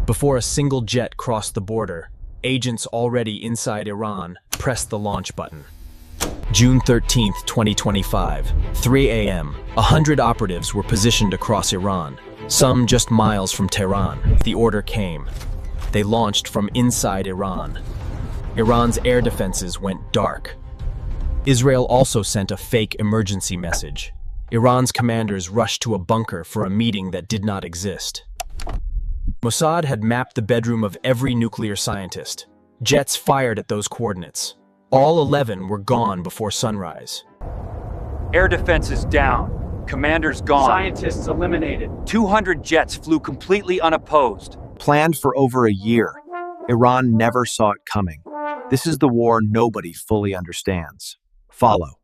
Before a single jet crossed the border, agents already inside Iran pressed the launch button. June 13, 2025, 3 a.m., 100 operatives were positioned across Iran, some just miles from Tehran. The order came. They launched from inside Iran. Iran's air defenses went dark. Israel also sent a fake emergency message. Iran's commanders rushed to a bunker for a meeting that did not exist. Mossad had mapped the bedroom of every nuclear scientist. Jets fired at those coordinates. All 11 were gone before sunrise. Air defenses down. Commanders gone. Scientists eliminated. 200 jets flew completely unopposed. Planned for over a year. Iran never saw it coming. This is the war nobody fully understands. Follow.